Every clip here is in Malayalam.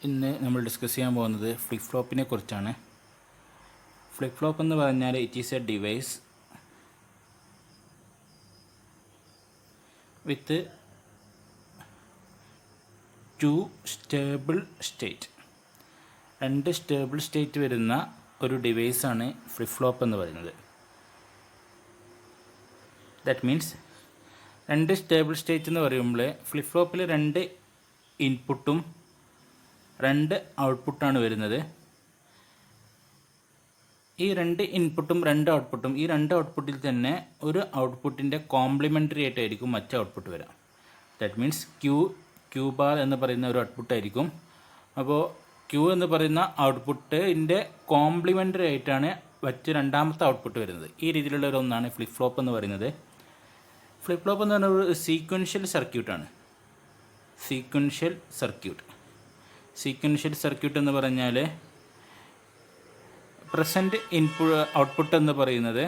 ഇന്ന് നമ്മൾ ഡിസ്കസ് ചെയ്യാൻ പോകുന്നത് ഫ്ലിപ്പ് ഫ്ലോപ്പിനെ കുറിച്ചാണ്. ഫ്ലിപ്പ് ഫ്ലോപ്പ് എന്ന് പറഞ്ഞാൽ it is a device with two stable state, രണ്ട് സ്റ്റേബിൾ സ്റ്റേറ്റ് വരുന്ന ഒരു ഡിവൈസാണ് ഫ്ലിപ്പ് ഫ്ലോപ്പ് എന്ന് പറയുന്നത്. ദാറ്റ് മീൻസ് രണ്ട് സ്റ്റേബിൾ സ്റ്റേറ്റ് എന്ന് പറയുമ്പോൾ ഫ്ലിപ്പ് ഫ്ലോപ്പിൽ രണ്ട് ഇൻപുട്ടും രണ്ട് ഔട്ട്പുട്ടാണ് വരുന്നത്. ഈ രണ്ട് ഇൻപുട്ടും രണ്ട് ഔട്ട്പുട്ടും, ഈ രണ്ട് ഔട്ട്പുട്ടിൽ തന്നെ ഒരു ഔട്ട്പുട്ടിൻ്റെ കോംപ്ലിമെൻ്ററി ആയിട്ടായിരിക്കും മറ്റേ ഔട്ട്പുട്ട് വരാം. ദാറ്റ് മീൻസ് ക്യൂ ബാർ എന്ന് പറയുന്ന ഒരു ഔട്ട്പുട്ടായിരിക്കും. അപ്പോൾ ക്യൂ എന്ന് പറയുന്ന ഔട്ട്പുട്ടിൻ്റെ കോംപ്ലിമെൻ്ററി ആയിട്ടാണ് മറ്റ് രണ്ടാമത്തെ ഔട്ട്പുട്ട് വരുന്നത്. ഈ രീതിയിലുള്ള ഒരു ഒന്നാണ് ഫ്ലിപ്പ് ഫ്ലോപ്പ് എന്ന് പറയുന്നത്. ഫ്ലിപ്പ് ഫ്ലോപ്പ് എന്ന് പറയുന്നത് ഒരു സീക്വൻഷ്യൽ സർക്യൂട്ടാണ്. സീക്വൻഷ്യൽ സർക്യൂട്ട് എന്ന് പറഞ്ഞാൽ പ്രസൻറ്റ് ഔട്ട്പുട്ട് എന്ന് പറയുന്നത്,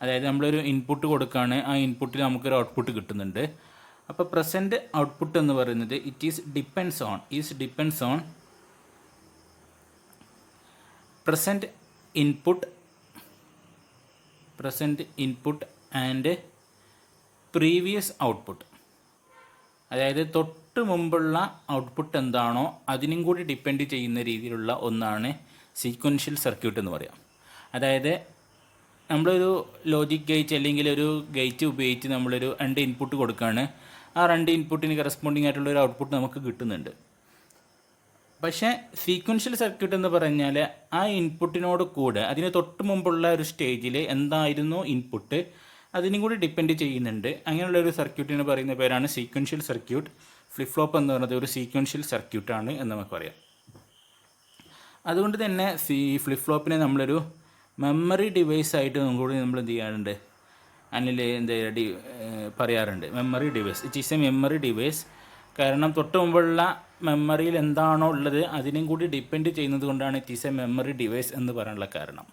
അതായത് നമ്മളൊരു ഇൻപുട്ട് കൊടുക്കുകയാണ്, ആ ഇൻപുട്ടിൽ നമുക്കൊരു ഔട്ട്പുട്ട് കിട്ടുന്നുണ്ട്. അപ്പോൾ പ്രസൻറ്റ് ഔട്ട്പുട്ട് എന്ന് പറയുന്നത് it depends on present input and previous output. അതായത് തൊട്ട് മുമ്പുള്ള ഔട്ട്പുട്ട് എന്താണോ അതിനും കൂടി ഡിപ്പെൻഡ് ചെയ്യുന്ന രീതിയിലുള്ള ഒന്നാണ് സീക്വൻഷ്യൽ സർക്യൂട്ട് എന്ന് പറയാം. അതായത് നമ്മളൊരു ലോജിക് ഗേറ്റ് അല്ലെങ്കിൽ ഒരു ഗേറ്റ് ഉപയോഗിച്ച് നമ്മളൊരു രണ്ട് ഇൻപുട്ട് കൊടുക്കുകയാണ്. ആ രണ്ട് ഇൻപുട്ടിന് കറസ്പോണ്ടിങ് ആയിട്ടുള്ള ഒരു ഔട്ട്പുട്ട് നമുക്ക് കിട്ടുന്നുണ്ട്. പക്ഷേ സീക്വൻഷ്യൽ സർക്യൂട്ട് എന്ന് പറഞ്ഞാൽ ആ ഇൻപുട്ടിനോട് കൂടെ അതിന് തൊട്ട് മുമ്പുള്ള ഒരു സ്റ്റേജിൽ എന്തായിരുന്നു ഇൻപുട്ട് അതിനും കൂടി ഡിപ്പെൻഡ് ചെയ്യുന്നുണ്ട്. അങ്ങനെയുള്ള ഒരു സർക്യൂട്ടിന് പറയുന്ന പേരാണ് സീക്വൻഷ്യൽ സർക്യൂട്ട്. ഫ്ലിപ്പ് ഫ്ലോപ്പ് എന്ന് പറയുന്നത് ഒരു സീക്വൻഷ്യൽ സർക്യൂട്ടാണ് എന്ന് നമുക്ക് പറയാം. അതുകൊണ്ട് തന്നെ ഫ്ലിപ്പ് ഫ്ലോപ്പിനെ നമ്മളൊരു മെമ്മറി ഡിവൈസ് ആയിട്ട് കൂടി നമ്മൾ എന്ത് ചെയ്യാറുണ്ട്, അല്ലെങ്കിൽ പറയാറുണ്ട് memory device. It is A memory device. കാരണം തൊട്ട് മുമ്പുള്ള മെമ്മറിയിൽ എന്താണോ ഉള്ളത് അതിനും കൂടി ഡിപ്പെൻഡ് ചെയ്യുന്നത് കൊണ്ടാണ് it is A memory device എന്ന് പറയാനുള്ള കാരണം.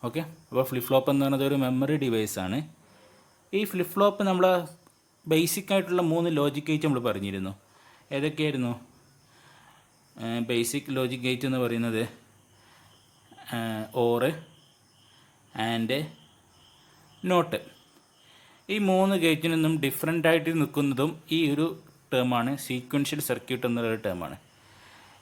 ഓക്കെ, അപ്പോൾ ഫ്ലിപ്പ് ഫ്ലോപ്പ് എന്ന് പറയുന്നത് ഒരു മെമ്മറി ഡിവൈസാണ്. ഈ ഫ്ലിപ്പ് ഫ്ലോപ്പ് നമ്മൾ ബേസിക് ആയിട്ടുള്ള 3 ലോജിക് ഗേറ്റ് നമ്മൾ പറഞ്ഞിരുന്നു. ഏതൊക്കെയായിരുന്നു? ബേസിക് ലോജിക് ഗേറ്റ് എന്ന് പറയുന്നത് ഓർ, ആൻഡ്, നോട്ട്. ഈ 3 ഗേറ്റിൽ നിന്നും ഡിഫറെൻ്റ് ആയിട്ട് നിൽക്കുന്നതും ഈ ഒരു ടേമാണ് സീക്വൻഷ്യൽ സർക്യൂട്ട് എന്നുള്ള ടേമാണ്.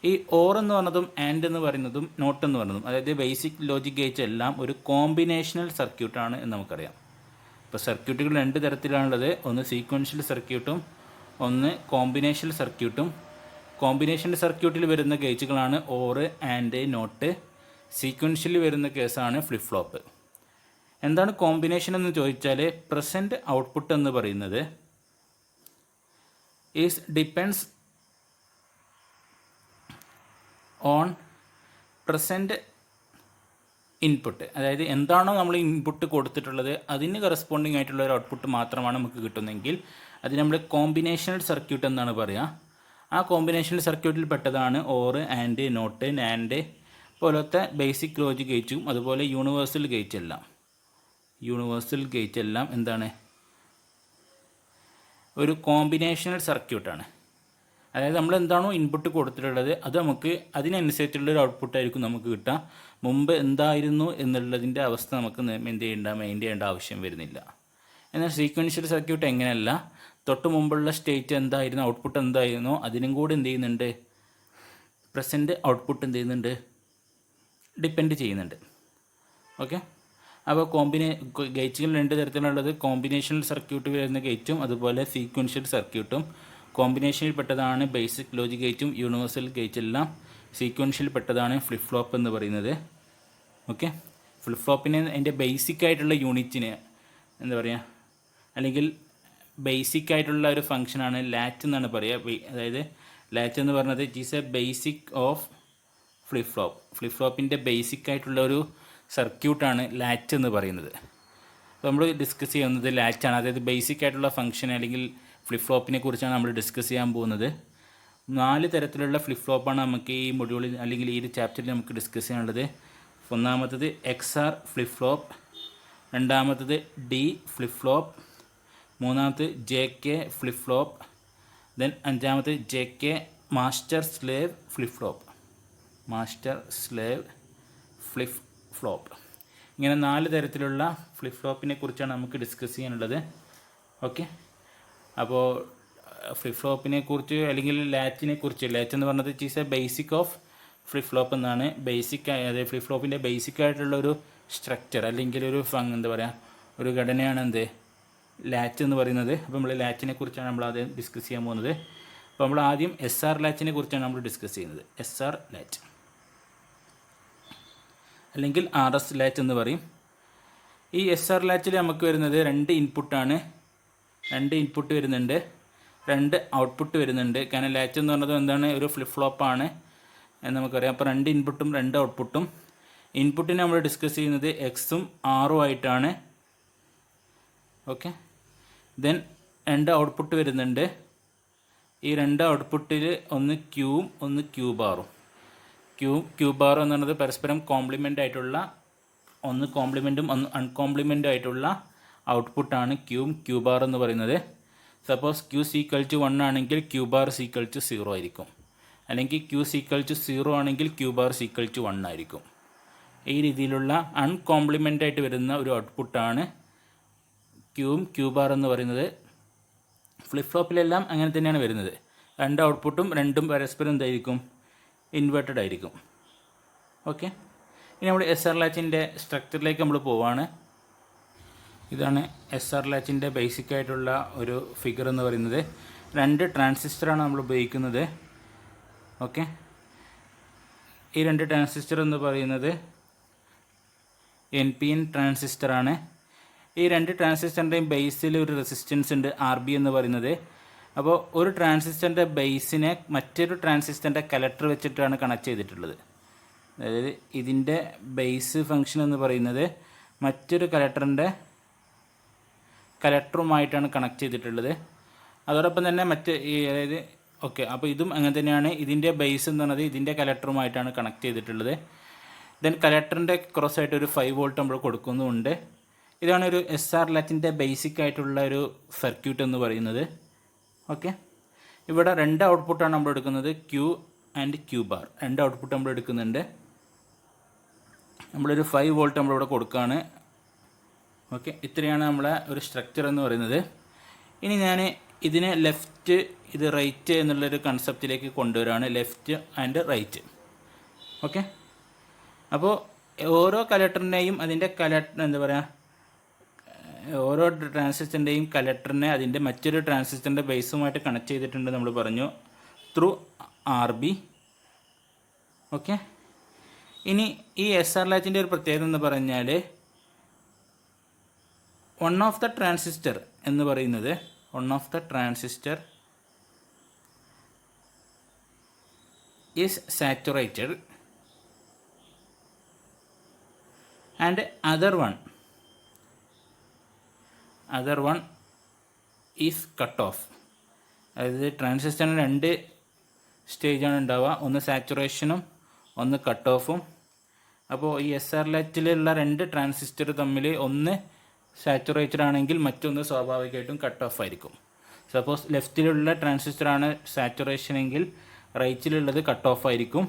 ഈ ഓർ എന്ന് പറഞ്ഞതും ആൻഡ് എന്ന് പറയുന്നതും നോട്ട് എന്ന് പറയുന്നതും, അതായത് ബേസിക് ലോജിക് ഗേറ്റ് എല്ലാം ഒരു കോമ്പിനേഷണൽ സർക്യൂട്ടാണ് എന്ന് നമുക്കറിയാം. ഇപ്പോൾ സർക്യൂട്ടുകൾ 2 തരത്തിലാണുള്ളത്. ഒന്ന് സീക്വൻഷ്യൽ സർക്യൂട്ടും ഒന്ന് കോമ്പിനേഷണൽ സർക്യൂട്ടും. കോമ്പിനേഷണൽ സർക്യൂട്ടിൽ വരുന്ന ഗേറ്റുകളാണ് ഓർ, ആൻഡ്, നോട്ട്. സീക്വൻഷ്യൽ വരുന്ന കേസാണ് ഫ്ലിപ്പ് ഫ്ലോപ്പ്. എന്താണ് കോമ്പിനേഷൻ എന്ന് ചോദിച്ചാൽ, പ്രസൻറ്റ് ഔട്ട്പുട്ട് എന്ന് പറയുന്നത് ഡിപ്പെൻഡ്സ് ഓൺ പ്രസൻറ്റ് ഇൻപുട്ട്. അതായത് എന്താണോ നമ്മൾ ഇൻപുട്ട് കൊടുത്തിട്ടുള്ളത് അതിന് കറസ്പോണ്ടിങ് ആയിട്ടുള്ള ഒരു ഔട്ട്പുട്ട് മാത്രമാണ് നമുക്ക് കിട്ടുന്നതെങ്കിൽ അത് നമ്മൾ കോമ്പിനേഷണൽ സർക്യൂട്ട് എന്നാണ് പറയുക. ആ കോമ്പിനേഷണൽ സർക്യൂട്ടിൽ പെട്ടതാണ് ഓർ, ആൻഡ്, നോട്ട്, നാൻഡ് പോലത്തെ ബേസിക് ലോജിക് ഗേറ്റും അതുപോലെ യൂണിവേഴ്സൽ ഗേറ്റ് എല്ലാം എന്താണ്, ഒരു കോമ്പിനേഷണൽ സർക്യൂട്ടാണ്. അതായത് നമ്മൾ എന്താണോ ഇൻപുട്ട് കൊടുത്തിട്ടുള്ളത് അത് നമുക്ക് അതിനനുസരിച്ചുള്ളൊരു ഔട്ട്പുട്ടായിരിക്കും നമുക്ക് കിട്ടുക. മുമ്പ് എന്തായിരുന്നു എന്നുള്ളതിൻ്റെ അവസ്ഥ നമുക്ക് മെയിൻ ചെയ്യേണ്ട ആവശ്യം വരുന്നില്ല. എന്നാൽ സീക്വൻഷ്യൽ സർക്യൂട്ട് എങ്ങനെയല്ല, തൊട്ട് മുമ്പുള്ള സ്റ്റേറ്റ് എന്തായിരുന്നു, ഔട്ട്പുട്ട് എന്തായിരുന്നോ അതിനും കൂടി എന്ത് ചെയ്യുന്നുണ്ട്, പ്രസൻറ്റ് ഔട്ട്പുട്ട് എന്ത് ചെയ്യുന്നുണ്ട്, ഡിപ്പെൻഡ് ചെയ്യുന്നുണ്ട്. ഓക്കെ, അപ്പോൾ ഗേറ്റുകൾ 2 തരത്തിലുള്ളത്. കോമ്പിനേഷണൽ സർക്യൂട്ട് വരുന്ന ഗേറ്റും അതുപോലെ സീക്വൻഷ്യൽ സർക്യൂട്ടും. കോമ്പിനേഷനിൽ പെട്ടതാണ് ബേസിക് ലോജിക് ഗേറ്റും യൂണിവേഴ്സൽ ഗേറ്റ് എല്ലാം. സീക്വൻഷ്യൽ പെട്ടതാണ് ഫ്ലിപ്പ് ഫ്ലോപ്പ് എന്ന് പറയുന്നത്. ഓക്കെ, ഫ്ലിപ്പ് ഫ്ലോപ്പിന് അതിൻ്റെ ബേസിക് ആയിട്ടുള്ള യൂണിറ്റിന് എന്താ പറയുക, അല്ലെങ്കിൽ ബേസിക് ആയിട്ടുള്ള ഒരു ഫംഗ്ഷനാണ് ലാച്ച് എന്നാണ് പറയുക. അതായത് ലാച്ച് എന്ന് പറയുന്നത് it is a basic of flip flop. Flip ഫ്ലോപ്പിൻ്റെ ബേസിക് ആയിട്ടുള്ള ഒരു സർക്യൂട്ടാണ് ലാച്ച് എന്ന് പറയുന്നത്. അപ്പോൾ നമ്മൾ ഡിസ്കസ് ചെയ്യുന്നത് ലാച്ചാണ്. അതായത് ബേസിക് ആയിട്ടുള്ള ഫംഗ്ഷൻ അല്ലെങ്കിൽ ഫ്ലിപ്പ് ഫ്ലോപ്പിനെ കുറിച്ചാണ് നമ്മൾ ഡിസ്കസ് ചെയ്യാൻ പോകുന്നത്. 4 തരത്തിലുള്ള ഫ്ലിപ്പ് ഫ്ലോപ്പാണ് നമുക്ക് ഈ മൊഡ്യൂളിൽ അല്ലെങ്കിൽ ഈ ഒരു ചാപ്റ്ററിൽ നമുക്ക് ഡിസ്കസ് ചെയ്യാനുള്ളത്. ഒന്നാമത്തത് XR ഫ്ലിപ്പ് ഫ്ലോപ്പ്, രണ്ടാമത്തത് D ഫ്ലിപ്പ് ഫ്ലോപ്പ്, മൂന്നാമത്തത് JK ഫ്ലിപ്പ് ഫ്ലോപ്പ്, ദെൻ അഞ്ചാമത്തത് JK master slave flip flop, master slave flip flop, ഇങ്ങനെ 4 തരത്തിലുള്ള ഫ്ലിപ്പ് ഫ്ലോപ്പിനെ കുറിച്ചാണ് നമുക്ക് ഡിസ്കസ് ചെയ്യാനുള്ളത്. ഓക്കെ, അപ്പോൾ ഫ്ലിപ്പ് ഫ്ലോപ്പിനെ കുറിച്ച് അല്ലെങ്കിൽ ലാച്ചിനെ കുറിച്ച്, ലാച്ച് എന്ന് പറഞ്ഞത് it is a basic of flip flop എന്നാണ്. ബേസിക് അതായത് ഫ്ലിപ്പ് ഫ്ലോപ്പിൻ്റെ ബേസിക് ആയിട്ടുള്ളൊരു സ്ട്രക്ചർ അല്ലെങ്കിൽ ഒരു എന്താ പറയുക, ഒരു ഘടനയാണ് എന്ത് ലാച്ച് എന്ന് പറയുന്നത്. അപ്പോൾ നമ്മൾ ലാച്ചിനെ കുറിച്ചാണ് നമ്മൾ ആദ്യം ഡിസ്കസ് ചെയ്യാൻ പോകുന്നത്. അപ്പോൾ നമ്മൾ ആദ്യം SR ലാച്ചിനെ കുറിച്ചാണ് നമ്മൾ ഡിസ്കസ് ചെയ്യുന്നത്. SR ലാച്ച് അല്ലെങ്കിൽ RS ലാച്ച് എന്ന് പറയും. ഈ SR ലാച്ചിൽ നമുക്ക് വരുന്നത് 2 ഇൻപുട്ടാണ്, 2 ഇൻപുട്ട് വരുന്നുണ്ട്, 2 ഔട്ട്പുട്ട് വരുന്നുണ്ട്. കാരണം ലാച്ച് എന്ന് പറഞ്ഞത് എന്താണ്, ഒരു ഫ്ലിപ്പ് ഫ്ലോപ്പാണ് എന്ന് നമുക്കറിയാം. അപ്പോൾ 2 ഇൻപുട്ടും 2 ഔട്ട്പുട്ടും. ഇൻപുട്ടിനെ നമ്മൾ ഡിസ്കസ് ചെയ്യുന്നത് Xഉം Rഉം ആയിട്ടാണ്. ഓക്കെ, ദെൻ 2 ഔട്ട്പുട്ട് വരുന്നുണ്ട്. ഈ 2 ഔട്ട്പുട്ടിൽ ഒന്ന് ക്യൂവും ഒന്ന് ക്യൂ ബാറും. ക്യൂ ബാർ എന്ന് പറയുന്നത് പരസ്പരം കോംപ്ലിമെൻ്റ് ആയിട്ടുള്ള, ഒന്ന് കോംപ്ലിമെൻറ്റും ഒന്ന് അൺകോംപ്ലിമെൻ്റ് ആയിട്ടുള്ള ഔട്ട്പുട്ടാണ് ക്യൂ ബാർ എന്ന് പറയുന്നത്. സപ്പോസ് Q = 1 ആണെങ്കിൽ ക്യൂ ബാർ = 0 ആയിരിക്കും, അല്ലെങ്കിൽ Q = 0 ആണെങ്കിൽ ക്യൂ ബാർ = 1 ആയിരിക്കും. ഈ രീതിയിലുള്ള അൺകോംപ്ലിമെൻ്റ് ആയിട്ട് വരുന്ന ഒരു ഔട്ട്പുട്ടാണ് ക്യൂ ബാർ എന്ന് പറയുന്നത്. ഫ്ലിപ്പ് ഫ്ലോപ്പിലെല്ലാം അങ്ങനെ തന്നെയാണ് വരുന്നത്. 2 ഔട്ട്പുട്ടും 2ഉം പരസ്പരം എന്തായിരിക്കും, ഇൻവേർട്ടഡ് ആയിരിക്കും. ഓക്കെ, ഇനി നമ്മൾ SR ലാച്ചിൻ്റെ സ്ട്രക്ചറിലേക്ക് നമ്മൾ പോവാണ്. ഇതാണ് SR ലാച്ചിൻ്റെ ബേസിക് ആയിട്ടുള്ള ഒരു ഫിഗർ എന്ന് പറയുന്നത്. 2 ട്രാൻസിസ്റ്ററാണ് നമ്മൾ ഉപയോഗിക്കുന്നത്. ഓക്കെ, ഈ 2 ട്രാൻസിസ്റ്റർ എന്ന് പറയുന്നത് NPN ട്രാൻസിസ്റ്ററാണ്. ഈ 2 ട്രാൻസിസ്റ്ററിൻ്റെയും ബേസിൽ ഒരു റെസിസ്റ്റൻസ് ഉണ്ട്, RB എന്ന് പറയുന്നത്. അപ്പോൾ ഒരു ട്രാൻസിസ്റ്ററിൻ്റെ ബേസിനെ മറ്റൊരു ട്രാൻസിസ്റ്ററിൻ്റെ കലക്ടർ വെച്ചിട്ടാണ് കണക്ട് ചെയ്തിട്ടുള്ളത്. അതായത് ഇതിൻ്റെ ബേസ് ഫംഗ്ഷൻ എന്ന് പറയുന്നത് മറ്റൊരു കലക്ടറുമായിട്ടാണ് കണക്ട് ചെയ്തിട്ടുള്ളത്. അതോടൊപ്പം തന്നെ അതായത് ഓക്കെ, അപ്പോൾ ഇതും അങ്ങനെ തന്നെയാണ്. ഇതിൻ്റെ ബേസ് എന്ന് പറയുന്നത് ഇതിൻ്റെ കലക്ടറുമായിട്ടാണ് കണക്ട് ചെയ്തിട്ടുള്ളത്. ദെൻ കലക്ടറിൻ്റെ ക്രോസ് ആയിട്ട് ഒരു 5 വോൾട്ട് നമ്മൾ കൊടുക്കുന്നുമുണ്ട്. ഇതാണ് ഒരു SR ലാച്ചിൻ്റെ ബേസിക് ആയിട്ടുള്ള ഒരു സർക്യൂട്ട് എന്ന് പറയുന്നത്. ഓക്കെ, ഇവിടെ 2 ഔട്ട്പുട്ടാണ് നമ്മൾ എടുക്കുന്നത്, Q and Q bar. 2 output നമ്മൾ എടുക്കുന്നുണ്ട്. നമ്മളൊരു 5 വോൾട്ട് നമ്മളിവിടെ കൊടുക്കുകയാണ്. ഓക്കെ, ഇത്രയാണ് നമ്മളെ ഒരു സ്ട്രക്ചർ എന്ന് പറയുന്നത്. ഇനി ഞാൻ ഇതിനെ ലെഫ്റ്റ്, ഇത് റൈറ്റ് എന്നുള്ളൊരു കൺസെപ്റ്റിലേക്ക് കൊണ്ടുവരികയാണ്, ലെഫ്റ്റ് ആൻഡ് റൈറ്റ്. ഓക്കെ, അപ്പോൾ ഓരോ കലക്ടറിനെയും അതിൻ്റെ എന്താ പറയുക, ഓരോ ട്രാൻസിസ്റ്ററിൻ്റെയും കലക്ടറിനെ അതിൻ്റെ മറ്റൊരു ട്രാൻസിസ്റ്ററിൻ്റെ ബേസുമായിട്ട് കണക്ട് ചെയ്തിട്ടുണ്ട് നമ്മൾ പറഞ്ഞു, ത്രൂ RB. ഓക്കെ, ഇനി ഈ SR ലാച്ചിൻ്റെ ഒരു പ്രത്യേകത എന്ന് പറഞ്ഞാൽ one of the transistor is saturated and other one is cut off. അതായത് ട്രാൻസിസ്റ്ററിന് 2 സ്റ്റേജാണ് ഉണ്ടാവുക, ഒന്ന് സാച്ചുറേഷനും ഒന്ന് കട്ട് ഓഫും. അപ്പോൾ ഈ SR ലാച്ചിലുള്ള 2 ട്രാൻസിസ്റ്റർ തമ്മിൽ ഒന്ന് സാച്ചുറേറ്റഡ് ആണെങ്കിൽ മറ്റൊന്ന് സ്വാഭാവികമായിട്ടും കട്ട് ഓഫ് ആയിരിക്കും. സപ്പോസ് ലെഫ്റ്റിലുള്ള ട്രാൻസിസ്റ്ററാണ് സാച്ചുറേഷൻ എങ്കിൽ റൈറ്റിലുള്ളത് കട്ട് ഓഫ് ആയിരിക്കും.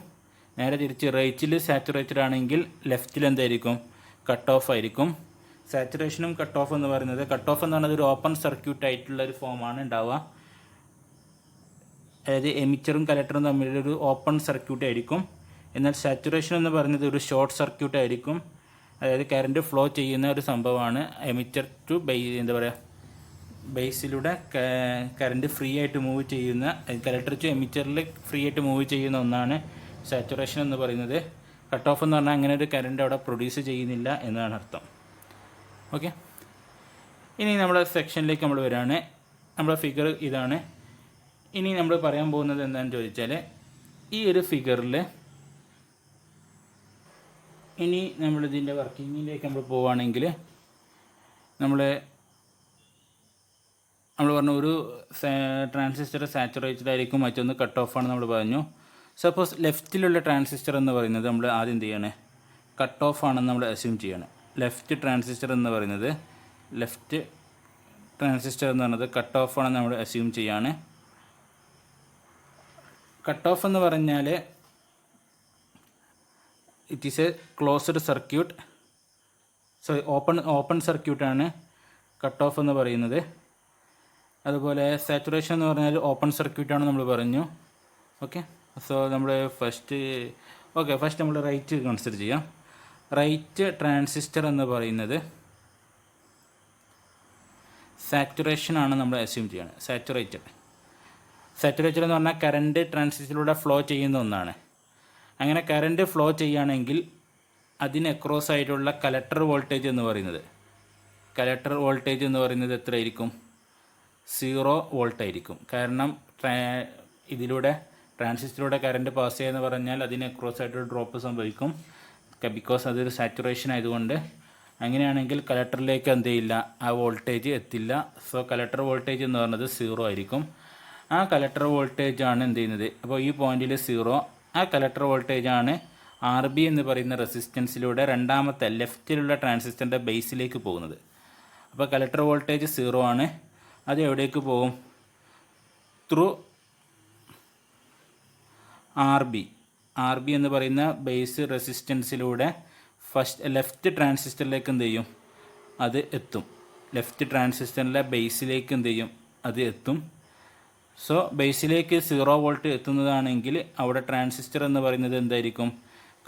നേരെ തിരിച്ച് റൈറ്റിൽ സാച്ചുറേറ്റഡ് ആണെങ്കിൽ ലെഫ്റ്റിൽ എന്തായിരിക്കും, കട്ട് ഓഫ് ആയിരിക്കും. സാച്ചുറേഷനും കട്ട് ഓഫ് എന്ന് പറയുന്നത്, കട്ട് ഓഫ് എന്ന് പറയുന്നത് ഒരു ഓപ്പൺ സർക്യൂട്ട് ആയിട്ടുള്ള ഒരു ഫോമാണ് ഉണ്ടാവുക. അതായത് എമിറ്ററും കലക്ടറും തമ്മിലൊരു ഓപ്പൺ സർക്യൂട്ട് ആയിരിക്കും. എന്നാൽ സാച്ചുറേഷൻ എന്ന് പറയുന്നത് ഒരു ഷോർട്ട് സർക്യൂട്ട് ആയിരിക്കും. അതായത് കറണ്ട് ഫ്ലോ ചെയ്യുന്ന ഒരു സംഭവമാണ്. എമിറ്റർ ടു എന്താ പറയുക, ബേസിലൂടെ കറണ്ട് ഫ്രീ ആയിട്ട് മൂവ് ചെയ്യുന്ന, കലക്ടർ ടു എമിറ്ററിൽ ഫ്രീ ആയിട്ട് മൂവ് ചെയ്യുന്ന ഒന്നാണ് സാച്ചുറേഷൻ എന്ന് പറയുന്നത്. കട്ട് ഓഫ് എന്ന് പറഞ്ഞാൽ അങ്ങനെ ഒരു കറണ്ട് അവിടെ പ്രൊഡ്യൂസ് ചെയ്യുന്നില്ല എന്നാണ് അർത്ഥം. ഓക്കെ, ഇനി നമ്മുടെ സെക്ഷനിലേക്ക് നമ്മൾ വരികയാണ്. നമ്മുടെ ഫിഗർ ഇതാണ്. ഇനി നമ്മൾ പറയാൻ പോകുന്നത് എന്താണെന്ന് ചോദിച്ചാൽ, ഈ ഒരു ഫിഗറിൽ ഇനി നമ്മളിതിൻ്റെ വർക്കിങ്ങിലേക്ക് നമ്മൾ പോവുകയാണെങ്കിൽ നമ്മൾ പറഞ്ഞു ഒരു ട്രാൻസിസ്റ്റർ സാച്ചുറേറ്റഡ് ആയിരിക്കും, മറ്റൊന്ന് കട്ട് ഓഫാണ് നമ്മൾ പറഞ്ഞു. സപ്പോസ് ലെഫ്റ്റിലുള്ള ട്രാൻസിസ്റ്റർ എന്ന് പറയുന്നത് നമ്മൾ ആദ്യം എന്ത് ചെയ്യാണ്, കട്ട് ഓഫ് ആണെന്ന് നമ്മൾ അസ്യൂം ചെയ്യാണ്. ലെഫ്റ്റ് ട്രാൻസിസ്റ്റർ എന്ന് പറയുന്നത് കട്ട് ഓഫ് ആണെന്ന് നമ്മൾ അസ്യൂം ചെയ്യാണ്. കട്ട് ഓഫ് എന്ന് പറഞ്ഞാൽ it is A closed circuit, sorry open സർക്യൂട്ടാണ് കട്ട് ഓഫ് എന്ന് പറയുന്നത്. അതുപോലെ സാച്ചുറേഷൻ എന്ന് പറഞ്ഞാൽ ഓപ്പൺ സർക്യൂട്ടാണ് നമ്മൾ പറഞ്ഞു. ഓക്കെ, സോ നമ്മൾ ഫസ്റ്റ് നമ്മൾ റൈറ്റ് കൺസിഡർ ചെയ്യാം. റൈറ്റ് ട്രാൻസിസ്റ്റർ എന്ന് പറയുന്നത് സാച്ചുറേഷൻ ആണ് നമ്മൾ അസ്യൂം ചെയ്യണം. സാച്ചുറേറ്റഡ് എന്ന് പറഞ്ഞാൽ കറണ്ട് ട്രാൻസിസ്റ്ററിലൂടെ ഫ്ലോ ചെയ്യുന്ന ഒന്നാണ്. അങ്ങനെ കറണ്ട് ഫ്ലോ ചെയ്യുകയാണെങ്കിൽ അതിന് അക്രോസ് ആയിട്ടുള്ള കലക്ടർ വോൾട്ടേജ് എന്ന് പറയുന്നത് എത്രയായിരിക്കും? 0 വോൾട്ട് ആയിരിക്കും. കാരണം ഇതിലൂടെ ട്രാൻസിസ്റ്ററിലൂടെ കറണ്ട് പാസ് ചെയ്യുക പറഞ്ഞാൽ അതിന് അക്രോസ് ആയിട്ടൊരു ഡ്രോപ്പ് സംഭവിക്കും, ബിക്കോസ് അതൊരു സാച്ചുറേഷൻ ആയതുകൊണ്ട്. അങ്ങനെയാണെങ്കിൽ കലക്ടറിലേക്ക് എന്ത് ചെയ്യില്ല, ആ വോൾട്ടേജ് എത്തില്ല. സോ കലക്ടർ വോൾട്ടേജ് എന്ന് പറയുന്നത് 0 ആയിരിക്കും. ആ കലക്ടർ വോൾട്ടേജ് ആണ് എന്ത് ചെയ്യുന്നത്, അപ്പോൾ ഈ പോയിന്റിൽ 0, ആ കലക്ടർ വോൾട്ടേജ് ആണ് RB എന്ന് പറയുന്ന റെസിസ്റ്റൻസിലൂടെ രണ്ടാമത്തെ ലെഫ്റ്റിലുള്ള ട്രാൻസിസ്റ്ററിൻ്റെ ബേസിലേക്ക് പോകുന്നത്. അപ്പോൾ കലക്ടർ വോൾട്ടേജ് 0 ആണ്. അത് എവിടേക്ക് പോകും? ത്രൂ RB എന്ന് പറയുന്ന ബേസ് റെസിസ്റ്റൻസിലൂടെ ലെഫ്റ്റ് ട്രാൻസിസ്റ്ററിലേക്ക് എന്ത് ചെയ്യും, അത് എത്തും. ലെഫ്റ്റ് ട്രാൻസിസ്റ്ററിലെ ബേസിലേക്ക് എന്ത് ചെയ്യും, അത് എത്തും. സോ ബേസിലേക്ക് 0 വോൾട്ട് എത്തുന്നതാണെങ്കിൽ അവിടെ ട്രാൻസിസ്റ്റർ എന്ന് പറയുന്നത് എന്തായിരിക്കും,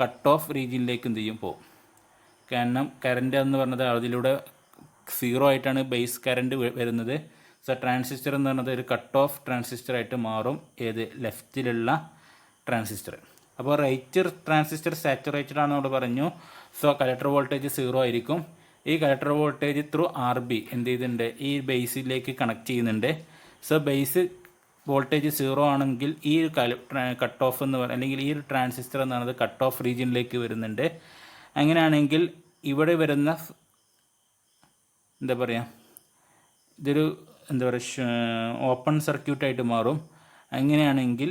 കട്ട് ഓഫ് റീജിയനിലേക്ക് എന്ത് ചെയ്യും, പോകും. കാരണം കറണ്ട് എന്ന് പറഞ്ഞത് അതിലൂടെ 0 ആയിട്ടാണ് ബേസ് കറണ്ട് വരുന്നത്. സോ ട്രാൻസിസ്റ്റർ എന്ന് പറയുന്നത് ഒരു കട്ട് ഓഫ് ട്രാൻസിസ്റ്റർ ആയിട്ട് മാറും. ഏത്? ലെഫ്റ്റിലുള്ള ട്രാൻസിസ്റ്റർ. അപ്പോൾ റൈറ്റ് ട്രാൻസിസ്റ്റർ സാച്ചുറേറ്റഡ് ആണെന്ന് നമ്മൾ പറഞ്ഞു. സോ കലക്ടർ വോൾട്ടേജ് 0 ആയിരിക്കും. ഈ കലക്ടർ വോൾട്ടേജ് ത്രൂ RB എന്ത് ചെയ്തിട്ടുണ്ട്, ഈ ബേസിലേക്ക് കണക്ട് ചെയ്യുന്നുണ്ട്. സോ ബേസ് വോൾട്ടേജ് 0 ആണെങ്കിൽ ഈ ഒരു കട്ട് ഓഫ് എന്ന് പറയുന്നത്, അല്ലെങ്കിൽ ഈ ഒരു ട്രാൻസിസ്റ്റർ എന്ന് പറയുന്നത് കട്ട് ഓഫ് റീജിയനിലേക്ക് വരുന്നുണ്ട്. അങ്ങനെയാണെങ്കിൽ ഇവിടെ വരുന്ന ഇതൊരു ഓപ്പൺ സർക്യൂട്ടായിട്ട് മാറും. അങ്ങനെയാണെങ്കിൽ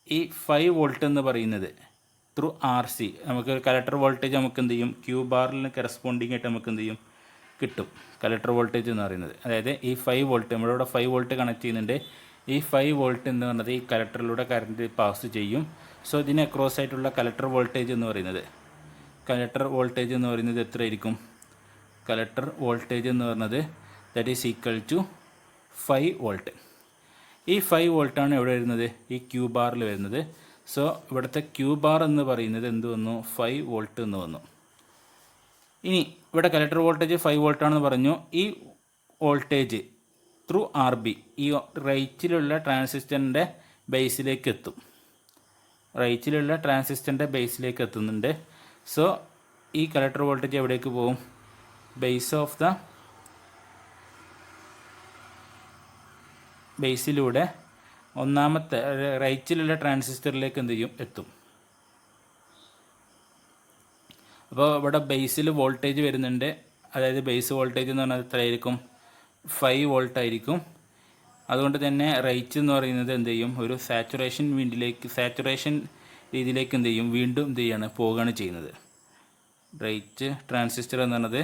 ഈ 5 വോൾട്ട് എന്ന് പറയുന്നത് ത്രൂ RC നമുക്ക് കലക്ടർ വോൾട്ടേജ് നമുക്ക് എന്ത് ചെയ്യും, ക്യൂ ബാറിന് കറസ്പോണ്ടിങ് ആയിട്ട് നമുക്ക് എന്ത് ചെയ്യും, കിട്ടും കലക്ടർ വോൾട്ടേജ് എന്ന് പറയുന്നത്. അതായത് ഈ 5 വോൾട്ട് നമ്മളിവിടെ 5 വോൾട്ട് കണക്ട് ചെയ്യുന്നുണ്ട്. ഈ 5 വോൾട്ട് എന്ന് പറയുന്നത് ഈ കലക്ടറിലൂടെ കറണ്ട് പാസ് ചെയ്യും. സോ ഇതിന് അക്രോസ് ആയിട്ടുള്ള കലക്ടർ വോൾട്ടേജ് എന്ന് പറയുന്നത് എത്രയായിരിക്കും? കലക്ടർ വോൾട്ടേജ് എന്ന് പറയുന്നത് that is equal to 5 volt. ഈ 5 വോൾട്ടാണ് എവിടെ വരുന്നത്, ഈ ക്യൂ ബാറിൽ വരുന്നത്. സോ ഇവിടുത്തെ ക്യൂ ബാർ എന്ന് പറയുന്നത് എന്ത് വന്നു, 5 വോൾട്ട് എന്ന് വന്നു. ഇനി ഇവിടെ കലക്ടർ വോൾട്ടേജ് 5 വോൾട്ടാണെന്ന് പറഞ്ഞു. ഈ വോൾട്ടേജ് ത്രൂ RB ഈ റൈറ്റിലുള്ള ട്രാൻസിസ്റ്ററിൻ്റെ ബേസിലേക്ക് എത്തുന്നുണ്ട്. സോ ഈ കലക്ടർ വോൾട്ടേജ് എവിടേക്ക് പോകും, ബേസിലൂടെ ഒന്നാമത്തെ റൈറ്റിലുള്ള ട്രാൻസിസ്റ്ററിലേക്ക് എന്ത് ചെയ്യും, എത്തും. അപ്പോൾ ഇവിടെ ബേസിൽ വോൾട്ടേജ് വരുന്നുണ്ട്. അതായത് ബേസ് വോൾട്ടേജ് എന്ന് പറഞ്ഞാൽ എത്രയായിരിക്കും, 5 വോൾട്ട് ആയിരിക്കും. അതുകൊണ്ട് തന്നെ റൈറ്റ് എന്ന് പറയുന്നത് എന്ത് ചെയ്യും, ഒരു സാച്ചുറേഷൻ രീതിയിലേക്ക് എന്ത് ചെയ്യും, വീണ്ടും എന്ത് ചെയ്യാണ്, പോവുകയാണ് ചെയ്യുന്നത്. റൈറ്റ് ട്രാൻസിസ്റ്റർ എന്ന് പറയുന്നത്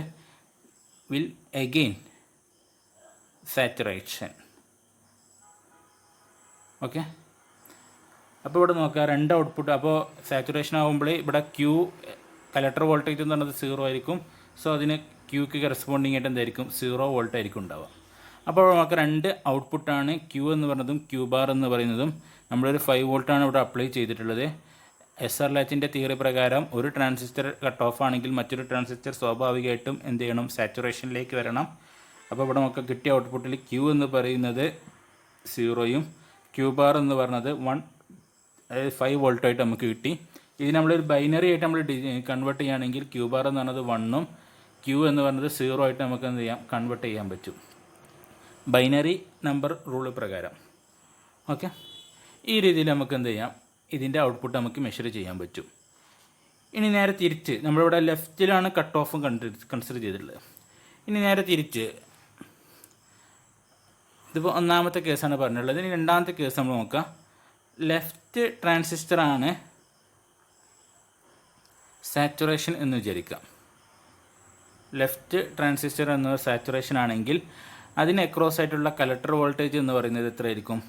വിൽ അഗെയിൻ സാച്ചുറേഷൻ. ഓക്കെ, അപ്പോൾ ഇവിടെ നോക്കുക, 2 ഔട്ട്പുട്ട്. അപ്പോൾ സാച്ചുറേഷൻ ആകുമ്പോൾ ഇവിടെ കലക്ടർ വോൾട്ടേജ് എന്ന് പറയുന്നത് 0 ആയിരിക്കും. സോ അതിന് ക്യൂക്ക് കറസ്പോണ്ടിങ് ആയിട്ട് എന്തായിരിക്കും, 0 വോൾട്ട് ആയിരിക്കും ഉണ്ടാവുക. അപ്പോൾ നമുക്ക് 2 ഔട്ട്പുട്ടാണ്, ക്യൂ എന്ന് പറയുന്നതും ക്യൂ ബാർ എന്ന് പറയുന്നതും. നമ്മളൊരു 5 വോൾട്ടാണ് ഇവിടെ അപ്ലൈ ചെയ്തിട്ടുള്ളത്. SR ലാച്ചിൻ്റെ തിയറി പ്രകാരം ഒരു ട്രാൻസിസ്റ്റർ കട്ട് ഓഫ് ആണെങ്കിൽ മറ്റൊരു ട്രാൻസിസ്റ്റർ സ്വാഭാവികമായിട്ടും എന്ത് ചെയ്യണം, സാച്ചുറേഷനിലേക്ക് വരണം. അപ്പോൾ ഇവിടെ നമുക്ക് കിട്ടിയ ഔട്ട്പുട്ടിൽ ക്യൂ എന്ന് പറയുന്നത് 0യും ക്യൂ ബാർ എന്ന് പറയുന്നത് 5 വോൾട്ടായിട്ട് നമുക്ക് കിട്ടി. ഇത് നമ്മളൊരു ബൈനറി ആയിട്ട് നമ്മൾ കൺവേർട്ട് ചെയ്യുകയാണെങ്കിൽ ക്യൂ ബാർ എന്ന് പറയുന്നത് 1ഉം ക്യൂ എന്ന് പറയുന്നത് 0 ആയിട്ട് നമുക്ക് എന്ത് ചെയ്യാം, കൺവേർട്ട് ചെയ്യാൻ പറ്റും ബൈനറി നമ്പർ റൂൾ പ്രകാരം. ഓക്കെ, ഈ രീതിയിൽ നമുക്ക് എന്ത് ചെയ്യാം, ഇതിൻ്റെ ഔട്ട്പുട്ട് നമുക്ക് മെഷർ ചെയ്യാൻ പറ്റും. ഇനി നേരെ തിരിച്ച് നമ്മളിവിടെ ലെഫ്റ്റിലാണ് കട്ട് ഓഫും കൺസിഡർ ചെയ്തിട്ടുള്ളത്. ഇനി നേരെ തിരിച്ച് ഇതിപ്പോൾ ഒന്നാമത്തെ കേസാണ് പറഞ്ഞിട്ടുള്ളത്. ഇനി രണ്ടാമത്തെ കേസ് നമ്മൾ നോക്കാം. ലെഫ്റ്റ് ട്രാൻസിസ്റ്ററാണ് സാച്ചുറേഷൻ എന്ന് വിചാരിക്കാം. ലെഫ്റ്റ് ട്രാൻസിസ്റ്റർ എന്ന സാച്ചുറേഷൻ ആണെങ്കിൽ അതിന് അക്രോസ് ആയിട്ടുള്ള കലക്ടർ വോൾട്ടേജ് എന്ന് പറയുന്നത് എത്രയായിരിക്കും,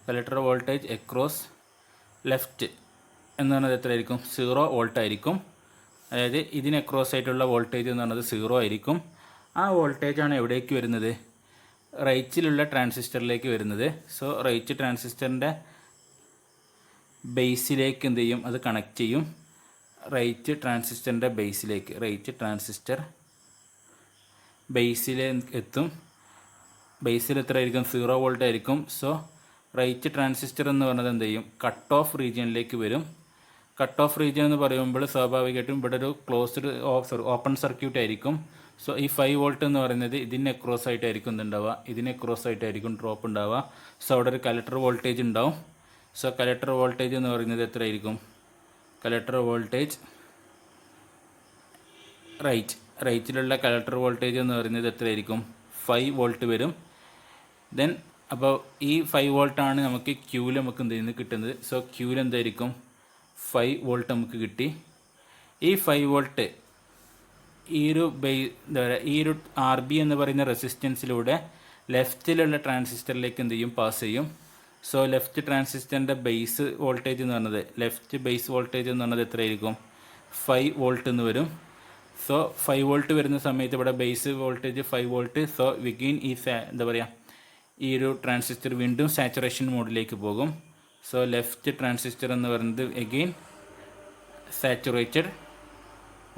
കലക്ടർ വോൾട്ടേജ് അക്രോസ് ലെഫ്റ്റ് എന്ന് പറഞ്ഞത് എത്രയായിരിക്കും? 0 വോൾട്ട് ആയിരിക്കും. അതായത് ഇതിന് അക്രോസ് ആയിട്ടുള്ള വോൾട്ടേജ് എന്ന് പറഞ്ഞത് 0 ആയിരിക്കും. ആ വോൾട്ടേജാണ് എവിടേക്ക് വരുന്നത്? റൈറ്റിലുള്ള ട്രാൻസിസ്റ്ററിലേക്ക് വരുന്നത്. സോ റൈറ്റ് ട്രാൻസിസ്റ്ററിൻ്റെ ബേസിലേക്ക് എന്ത് ചെയ്യും? അത് കണക്ട് ചെയ്യും. റൈറ്റ് ട്രാൻസിസ്റ്ററിൻ്റെ ബേസിലേക്ക്, റൈറ്റ് ട്രാൻസിസ്റ്റർ ബേസിലേക്ക് എത്തും. ബേസിൽ എത്ര ആയിരിക്കും? 0 വോൾട്ട് ആയിരിക്കും. സോ റൈറ്റ് ട്രാൻസിസ്റ്റർ എന്ന് പറഞ്ഞത് എന്ത് ചെയ്യും? കട്ട് ഓഫ് റീജിയനിലേക്ക് വരും. കട്ട് ഓഫ് റീജിയൻ എന്ന് പറയുമ്പോൾ സ്വാഭാവികമായിട്ടും ഇവിടെ ഒരു ഓപ്പൺ സർക്യൂട്ട് ആയിരിക്കും. സോ ഈ 5 വോൾട്ട് എന്ന് പറയുന്നത് ഇതിന് അക്രോസ് ആയിട്ടായിരിക്കും എന്തുണ്ടാവുക? ഇതിന് അക്രോസ് ആയിട്ടായിരിക്കും ഡ്രോപ്പ് ഉണ്ടാവുക. സോ അവിടെ ഒരു കലക്ടർ വോൾട്ടേജ് ഉണ്ടാവും. സോ കലക്ടർ വോൾട്ടേജ് എന്ന് പറയുന്നത് എത്രയായിരിക്കും? കലക്ടർ വോൾട്ടേജ് റൈറ്റിലുള്ള കലക്ടർ വോൾട്ടേജ് എന്ന് പറയുന്നത് എത്രയായിരിക്കും? 5 വോൾട്ട് വരും. ദെൻ അപ്പോൾ ഈ 5 വോൾട്ടാണ് നമുക്ക് ക്യൂവിൽ നമുക്ക് എന്ത് ചെയ്യുന്നത് കിട്ടുന്നത്. സോ ക്യൂവിൽ എന്തായിരിക്കും? 5 വോൾട്ട് നമുക്ക് കിട്ടി. ഈ 5 വോൾട്ട് ഈ ഒരു എന്താ പറയുക, ഈ ഒരു RB എന്ന് പറയുന്ന റെസിസ്റ്റൻസിലൂടെ ലെഫ്റ്റിലുള്ള ട്രാൻസിസ്റ്ററിലേക്ക് എന്ത് ചെയ്യും? പാസ് ചെയ്യും. സോ ലെഫ്റ്റ് ട്രാൻസിസ്റ്ററിൻ്റെ ബേസ് വോൾട്ടേജ് എന്ന് പറഞ്ഞത്, ലെഫ്റ്റ് ബേസ് വോൾട്ടേജ് എന്ന് പറഞ്ഞത് എത്രയായിരിക്കും? 5 വോൾട്ട് എന്ന് വരും. സോ 5 വോൾട്ട് വരുന്ന സമയത്ത് ഇവിടെ ബേസ് വോൾട്ടേജ് 5 വോൾട്ട്. സോ വിഗെയിൻ ഈ എന്താ പറയുക, ഈ ഒരു ട്രാൻസിസ്റ്റർ വീണ്ടും സാച്ചുറേഷൻ മോഡിലേക്ക് പോകും. സോ ലെഫ്റ്റ് ട്രാൻസിസ്റ്റർ എന്ന് പറയുന്നത് എഗെയിൻ സാച്ചുറേറ്റഡ്,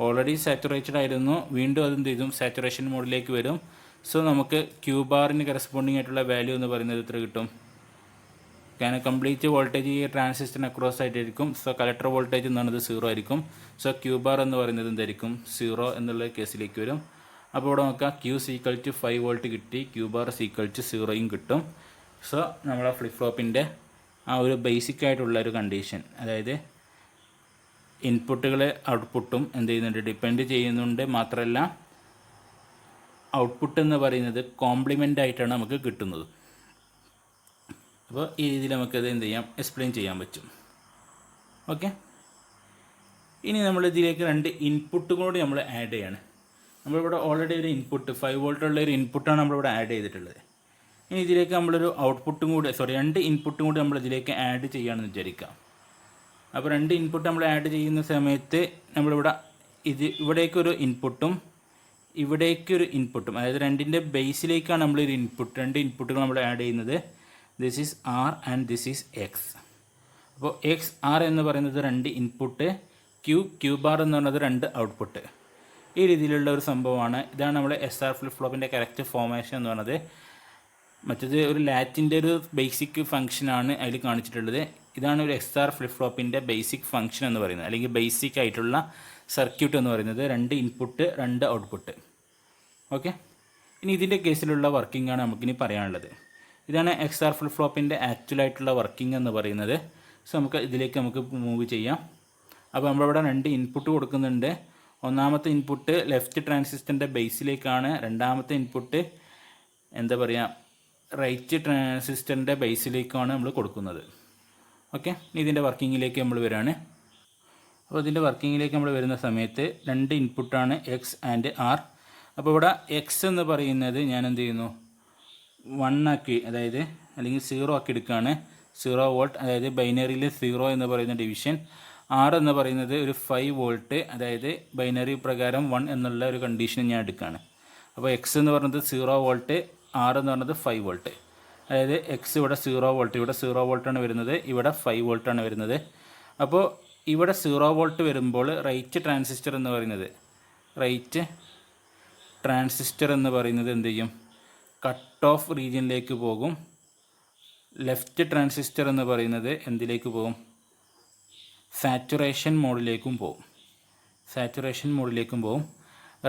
ഓൾറെഡി സാച്ചുറേറ്റഡ് ആയിരുന്നു. വീണ്ടും അതെന്ത് ചെയ്തും? സാച്ചുറേഷൻ മോഡിലേക്ക് വരും. സോ നമുക്ക് ക്യൂ ബാറിന് കറസ്പോണ്ടിങ് ആയിട്ടുള്ള വാല്യൂ എന്ന് പറയുന്നത് എത്ര കിട്ടും? കാരണം കംപ്ലീറ്റ് വോൾട്ടേജ് ഈ ട്രാൻസിസ്റ്ററിന് അക്രോസ് ആയിട്ടായിരിക്കും. സോ കലക്ടർ വോൾട്ടേജ് എന്ന് പറയുന്നത് 0 ആയിരിക്കും. സോ ക്യൂ ബാർ എന്ന് പറയുന്നത് എന്തായിരിക്കും? 0 എന്നുള്ള കേസിലേക്ക് വരും. അപ്പോൾ ഇവിടെ നോക്കാം, ക്യൂ സീക്വൽ ടു 5 വോൾട്ട് കിട്ടി, ക്യൂ ബാർ സീക്വൽ ടു 0യും കിട്ടും. സോ നമ്മളെ ഫ്ലിപ്പ് ഫ്ലോപ്പിൻ്റെ ആ ഒരു ബേസിക് ആയിട്ടുള്ള ഒരു കണ്ടീഷൻ, അതായത് ഇൻപുട്ടുകൾ ഔട്ട്പുട്ടും എന്ത് ചെയ്യുന്നുണ്ട്? ഡിപ്പെൻഡ് ചെയ്യുന്നുണ്ട്. മാത്രമല്ല ഔട്ട്പുട്ട് എന്ന് പറയുന്നത് കോംപ്ലിമെൻ്റ് ആയിട്ടാണ് നമുക്ക് കിട്ടുന്നത്. അപ്പോൾ ഈ രീതിയിൽ നമുക്കത് എന്ത് ചെയ്യാം? എക്സ്പ്ലെയിൻ ചെയ്യാൻ പറ്റും. ഓക്കെ, ഇനി നമ്മൾ ഇതിലേക്ക് 2 ഇൻപുട്ടും കൂടി നമ്മൾ ആഡ് ചെയ്യാണ്. നമ്മളിവിടെ ഓൾറെഡി ഒരു ഇൻപുട്ട് 5 വോൾട്ടുള്ള ഒരു ഇൻപുട്ടാണ് നമ്മളിവിടെ ആഡ് ചെയ്തിട്ടുള്ളത്. ഇനി ഇതിലേക്ക് നമ്മളൊരു ഔട്ട്പുട്ടും കൂടി 2 ഇൻപുട്ടും കൂടി നമ്മൾ ഇതിലേക്ക് ആഡ് ചെയ്യുകയാണെന്ന് വിചാരിക്കാം. അപ്പോൾ 2 ഇൻപുട്ട് നമ്മൾ ആഡ് ചെയ്യുന്ന സമയത്ത് നമ്മളിവിടെ ഇവിടേക്കൊരു ഇൻപുട്ടും ഇവിടേക്കൊരു ഇൻപുട്ടും, അതായത് 2ൻ്റെ ബേസിലേക്കാണ് നമ്മളൊരു ഇൻപുട്ട്, 2 ഇൻപുട്ടുകൾ നമ്മൾ ആഡ് ചെയ്യുന്നത്. This is R and this is X. അപ്പോൾ XR എന്ന് പറയുന്നത് 2 ഇൻപുട്ട്, ക്യൂ ബാർ എന്ന് പറയുന്നത് 2 ഔട്ട്പുട്ട്. ഈ രീതിയിലുള്ള ഒരു സംഭവമാണ്. ഇതാണ് നമ്മുടെ SR ഫ്ലിപ്പ് ഫ്ലോപ്പിൻ്റെ കറക്റ്റ് ഫോർമേഷൻ എന്ന് പറയുന്നത്. മറ്റത് ഒരു ലാറ്റിൻ്റെ ഒരു ബേസിക് ഫംഗ്ഷനാണ് അതിൽ കാണിച്ചിട്ടുള്ളത്. ഇതാണ് ഒരു XR ഫ്ലിപ്പ് ഫ്ലോപ്പിൻ്റെ ബേസിക് ഫംഗ്ഷൻ എന്ന് പറയുന്നത്, അല്ലെങ്കിൽ ബേസിക് ആയിട്ടുള്ള സർക്യൂട്ട് എന്ന് പറയുന്നത്. 2 ഇൻപുട്ട് 2 ഔട്ട്പുട്ട്. ഓക്കെ, ഇനി ഇതിൻ്റെ കേസിലുള്ള വർക്കിംഗ് ആണ് നമുക്കിനി പറയാനുള്ളത്. ഇതാണ് XR ഫ്ലിപ്പ് ഫ്ലോപ്പിൻ്റെ ആക്ച്വലായിട്ടുള്ള വർക്കിംഗ് എന്ന് പറയുന്നത്. സോ ഇതിലേക്ക് നമുക്ക് മൂവ് ചെയ്യാം. അപ്പോൾ നമ്മളിവിടെ 2 ഇൻപുട്ട് കൊടുക്കുന്നുണ്ട്. ഒന്നാമത്തെ ഇൻപുട്ട് ലെഫ്റ്റ് ട്രാൻസിസ്റ്ററിൻ്റെ ബേസിലേക്കാണ്. രണ്ടാമത്തെ ഇൻപുട്ട് എന്താ പറയുക, റൈറ്റ് ട്രാൻസിസ്റ്ററിൻ്റെ ബേസിലേക്കാണ് നമ്മൾ കൊടുക്കുന്നത്. ഓക്കെ, ഇതിൻ്റെ വർക്കിങ്ങിലേക്ക് നമ്മൾ വരികയാണ്. അപ്പോൾ ഇതിൻ്റെ വർക്കിങ്ങിലേക്ക് നമ്മൾ വരുന്ന സമയത്ത് 2 ഇൻപുട്ടാണ് X ആൻഡ് R. അപ്പോൾ ഇവിടെ X എന്ന് പറയുന്നത് ഞാൻ എന്ത് ചെയ്യുന്നു? 1 ആക്കി, അതായത് അല്ലെങ്കിൽ 0 ആക്കി എടുക്കുകയാണ്. 0 വോൾട്ട്, അതായത് ബൈനറിയിൽ 0 എന്ന് പറയുന്ന ഡിവിഷൻ. R എന്ന് പറയുന്നത് ഒരു 5 വോൾട്ട്, അതായത് ബൈനറി പ്രകാരം 1 എന്നുള്ള ഒരു കണ്ടീഷൻ ഞാൻ എടുക്കുകയാണ്. അപ്പോൾ X എന്ന് പറയുന്നത് 0 വോൾട്ട്, R എന്ന് പറയുന്നത് 5 വോൾട്ട്. അതായത് X ഇവിടെ 0 വോൾട്ട്, ഇവിടെ 0 വോൾട്ടാണ് വരുന്നത്, ഇവിടെ 5 വോൾട്ടാണ് വരുന്നത്. അപ്പോൾ ഇവിടെ 0 വോൾട്ട് വരുമ്പോൾ റൈറ്റ് ട്രാൻസിസ്റ്റർ എന്ന് പറയുന്നത് എന്ത് ചെയ്യും? കട്ട് ഓഫ് റീജിയനിലേക്ക് പോകും. ലെഫ്റ്റ് ട്രാൻസിസ്റ്റർ എന്ന് പറയുന്നത് എന്തിലേക്ക് പോകും? സാച്ചുറേഷൻ മോഡിലേക്കും പോകും.